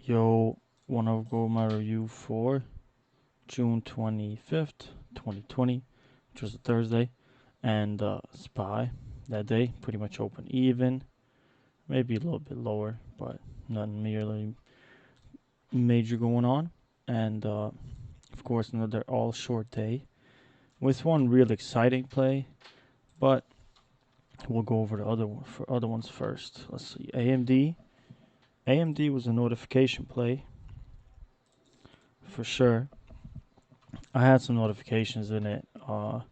Yo, wanna go my review for June 25th, 2020, which was a Thursday, and SPY that day pretty much open even, maybe a little bit lower, but nothing really major going on. And of course, another all short day with one real exciting play, but we'll go over the other ones first. Let's see, AMD. AMD was a notification play for sure. I had some notifications in it. I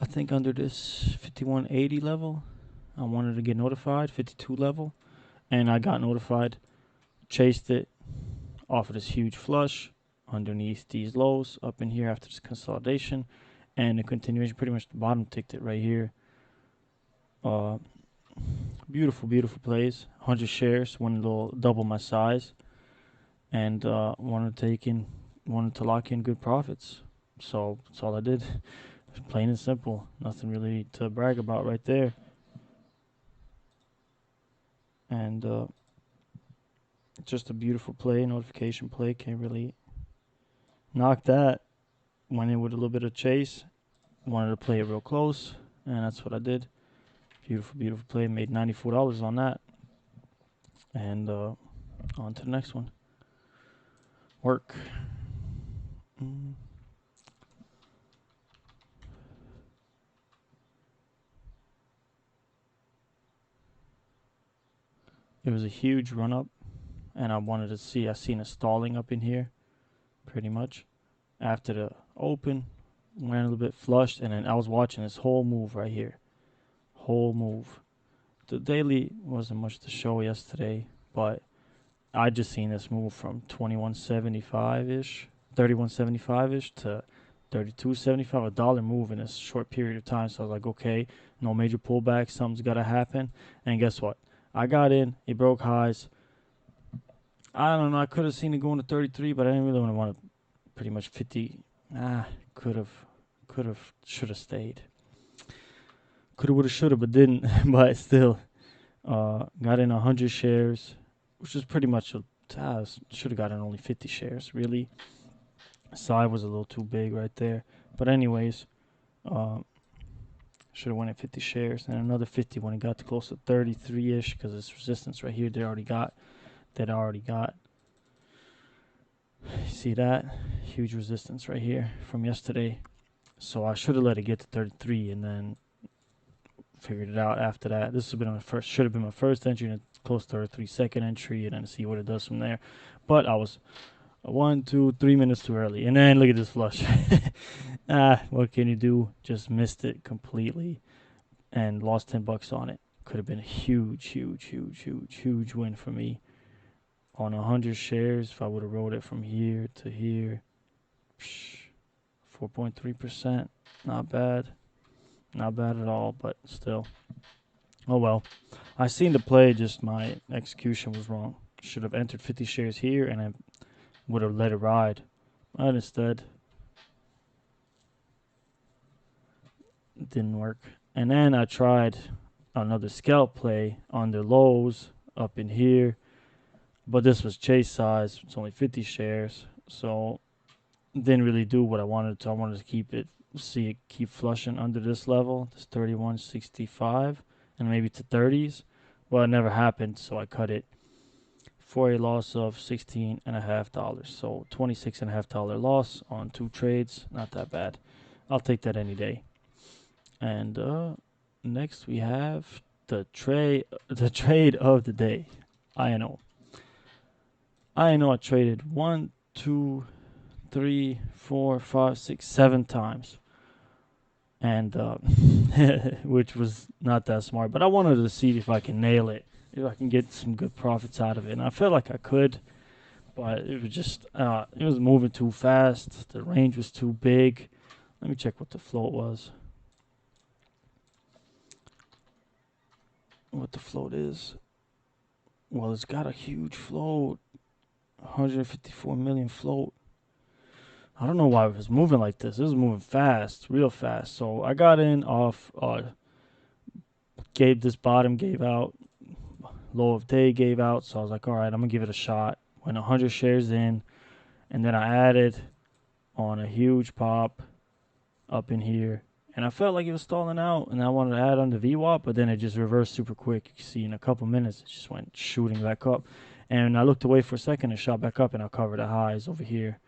think under this 5180 level, I wanted to get notified, 52 level, and I got notified. Chased it off of this huge flush underneath these lows up in here after this consolidation, and the continuation, pretty much the bottom ticked it right here. Uh, Beautiful, beautiful plays. 100 shares, one little double my size, and wanted to lock in good profits. So that's all I did. Plain and simple. Nothing really to brag about right there. And just a beautiful play, notification play. Can't really knock that. Went in with a little bit of chase. Wanted to play it real close, and that's what I did. Beautiful, beautiful play. Made $94 on that. And on to the next one. Work. Mm. It was a huge run up, and I wanted to see. I seen a stalling up in here, pretty much. After the open, went a little bit flushed, and then I was watching this whole move right here. Whole move. The daily wasn't much to show yesterday, but I just seen this move from 21.75 ish, 31.75 ish to 32.75, $1 move in a short period of time. So I was like, okay, no major pullback, something's got to happen. And guess what? I got in, it broke highs. I don't know, I could have seen it going to 33, but I didn't really want to pretty much 50. Could have, should have stayed. Could have, would have, should have, but didn't. But still, got in 100 shares, which is pretty much should have gotten only 50 shares. Really, side was a little too big right there. But anyways, should have went at 50 shares and another 50 when it got to close to 33 ish because this resistance right here they already got. See that huge resistance right here from yesterday. So I should have let it get to 33 and then figured it out after that. This should have been my first entry and close to 33 second entry and then see what it does from there. But I was 1, 2, 3 minutes too early. And then look at this flush. What can you do? Just missed it completely and lost $10 on it. Could have been a huge win for me. On 100 shares, if I would have rolled it from here to here, 4.3%. Not bad. Not bad at all, but still. Oh well. I seen the play, just my execution was wrong. Should have entered 50 shares here and I would have let it ride. But instead, it didn't work. And then I tried another scalp play on the lows up in here. But this was chase size. It's only 50 shares. So didn't really do what I wanted to. I wanted to see it keep flushing under this level, this 31.65, and maybe to 30s. Well, it never happened, so I cut it for a loss of $16.50. So $26.50 loss on 2 trades. Not that bad. I'll take that any day. And next we have the trade of the day. INO. I traded 1, 2, 3, 4, 5, 6, 7 times, and which was not that smart. But I wanted to see if I can nail it, if I can get some good profits out of it. And I felt like I could, but it was just it was moving too fast. The range was too big. Let me check what the float was. What the float is? Well, it's got a huge float, 154 million float. I don't know why it was moving like this. It was moving fast, real fast. So I got in off, gave out, low of day gave out. So I was like, all right, I'm going to give it a shot. went 100 shares in, and then I added on a huge pop up in here. And I felt like it was stalling out, and I wanted to add on the VWAP, but then it just reversed super quick. You can see in a couple minutes, it just went shooting back up. And I looked away for a second and shot back up, and I covered the highs over here.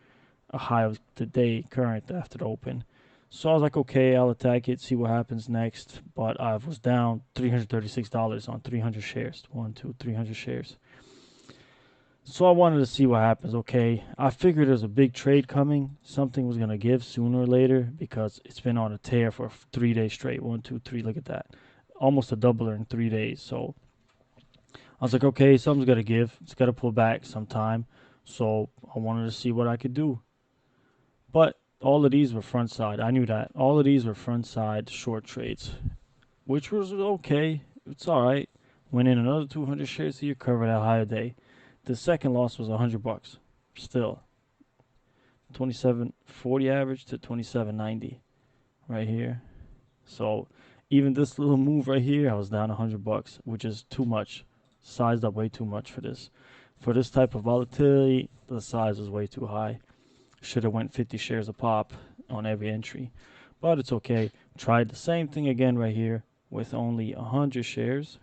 A high of the day current after the open. So I was like, okay, I'll attack it, see what happens next. But I was down $336 on 300 shares. 300 shares. So I wanted to see what happens. Okay, I figured there's a big trade coming. Something was gonna give sooner or later because it's been on a tear for 3 days straight. 1, 2, 3. Look at that, almost a doubler in 3 days. So I was like, okay, something's gotta give. It's gotta pull back sometime. So I wanted to see what I could do. But all of these were front side. I knew that. All of these were front side short trades, which was okay. It's all right. Went in another 200 shares here, covered a higher day. The second loss was $100. Still, 27.40 average to 27.90 right here. So even this little move right here, I was down $100, which is too much. Sized up way too much for this. For this type of volatility, the size was way too high. Should have went 50 shares a pop on every entry, but it's okay. Tried the same thing again right here with only 100 shares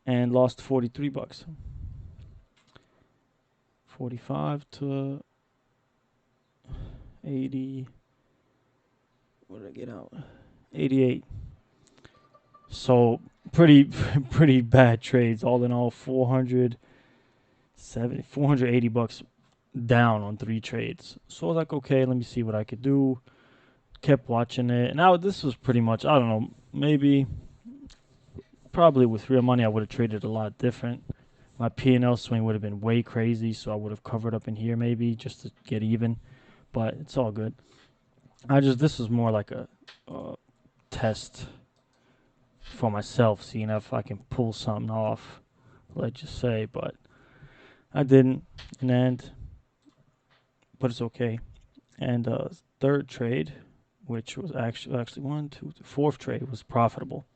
and lost $43. 45 to 80. What did I get out? 88. So pretty pretty bad trades. All in all, $480 down on 3 trades. So I was like, okay, let me see what I could do. Kept watching it. Now this was pretty much, I don't know, maybe probably with real money I would have traded a lot different. My P&L swing would have been way crazy, so I would have covered up in here maybe just to get even. But it's all good. This was more like a test for myself, seeing if I can pull something off, let's just say. But I didn't in the end. But it's okay. And third trade, which was actually fourth trade was profitable.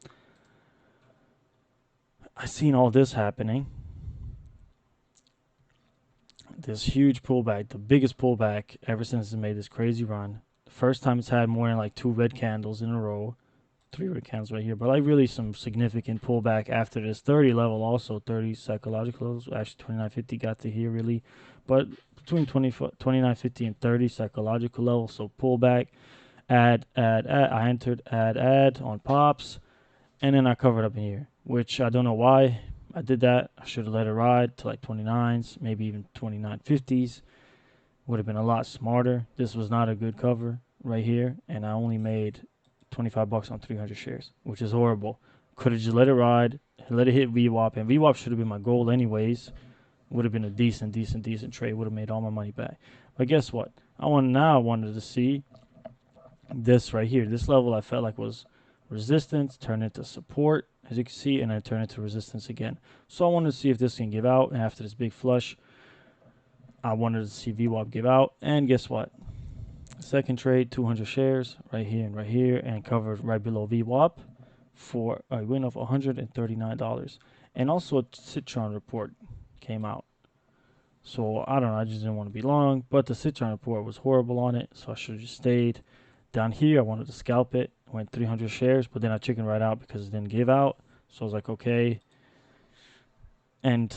I seen all this happening. This huge pullback, the biggest pullback ever since it made this crazy run. The first time it's had more than like 2 red candles in a row. 3 red candles right here, but like really some significant pullback after this 30 level, also 30 psychological levels. Actually, 2950 got to here really, but between 2950 and 30 psychological levels. So pullback, add. I entered add on pops, and then I covered up in here, which I don't know why I did that. I should have let it ride to like 29s, maybe even 2950s. Would have been a lot smarter. This was not a good cover right here, and I only made $25 on 300 shares, which is horrible. Could have just let it ride, let it hit VWAP, and VWAP should have been my goal anyways. Would have been a decent trade. Would have made all my money back. But guess what? I wanted to see this right here. This level I felt like was resistance, turned into support, as you can see, and then turned into resistance again. So I wanted to see if this can give out after this big flush. I wanted to see VWAP give out, and guess what? Second trade, 200 shares right here, and covered right below VWAP for a win of $139. And also a Citron report came out. So I don't know, I just didn't want to be long, but the Citron report was horrible on it, so I should have just stayed. Down here, I wanted to scalp it, went 300 shares, but then I chickened right out because it didn't give out. So I was like, okay. And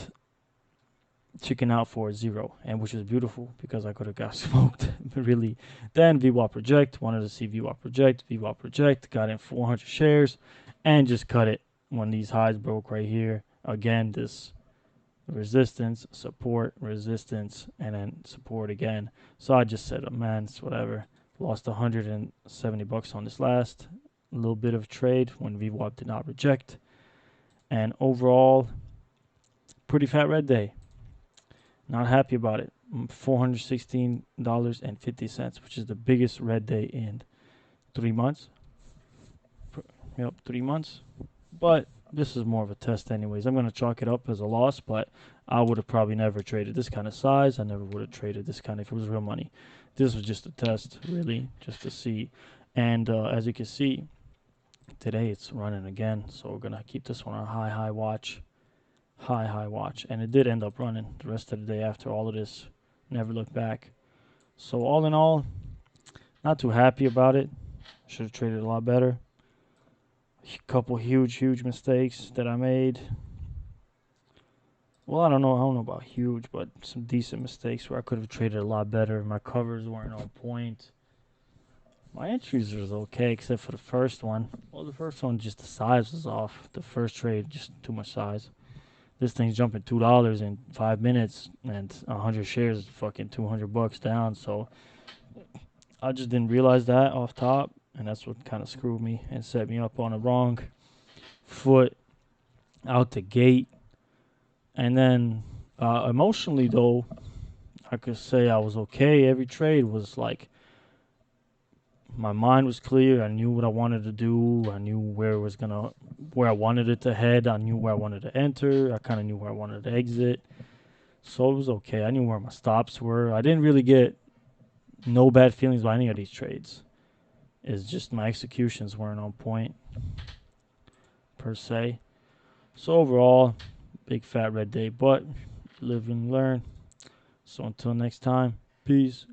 chicken out for 0, and which is beautiful because I could have got smoked really. Then VWAP reject, wanted to see VWAP reject, got in 400 shares and just cut it when these highs broke right here. Again, this resistance, support, resistance, and then support again. So I just said, oh, man, it's whatever. Lost $170 on this last little bit of trade when VWAP did not reject. And overall, pretty fat red day. Not happy about it. $416.50, which is the biggest red day in 3 months. Yep, 3 months. But this is more of a test anyways. I'm going to chalk it up as a loss, but I would have probably never traded this kind of size. I never would have traded this kind if it was real money. This was just a test, really, just to see. And as you can see, today it's running again. So we're going to keep this one on high watch. high watch, and it did end up running the rest of the day after all of this. Never looked back. So all in all, not too happy about it. Should have traded a lot better. A couple huge mistakes that I made. Well, I don't know about huge, but some decent mistakes where I could have traded a lot better. My covers weren't on point. My entries was okay, except for the first one. Well, the first one, just the size was off. The first trade, just too much size. This thing's jumping $2 in 5 minutes, and 100 shares is fucking $200 down. So I just didn't realize that off top, and that's what kind of screwed me and set me up on a wrong foot out the gate. And then emotionally, though, I could say I was okay. Every trade was like my mind was clear. I knew what I wanted to do. I knew where I wanted it to head. I knew where I wanted to enter. I kind of knew where I wanted to exit. So it was okay. I knew where my stops were. I didn't really get no bad feelings about any of these trades. It's just my executions weren't on point per se. So overall, big fat red day, but live and learn. So until next time, peace.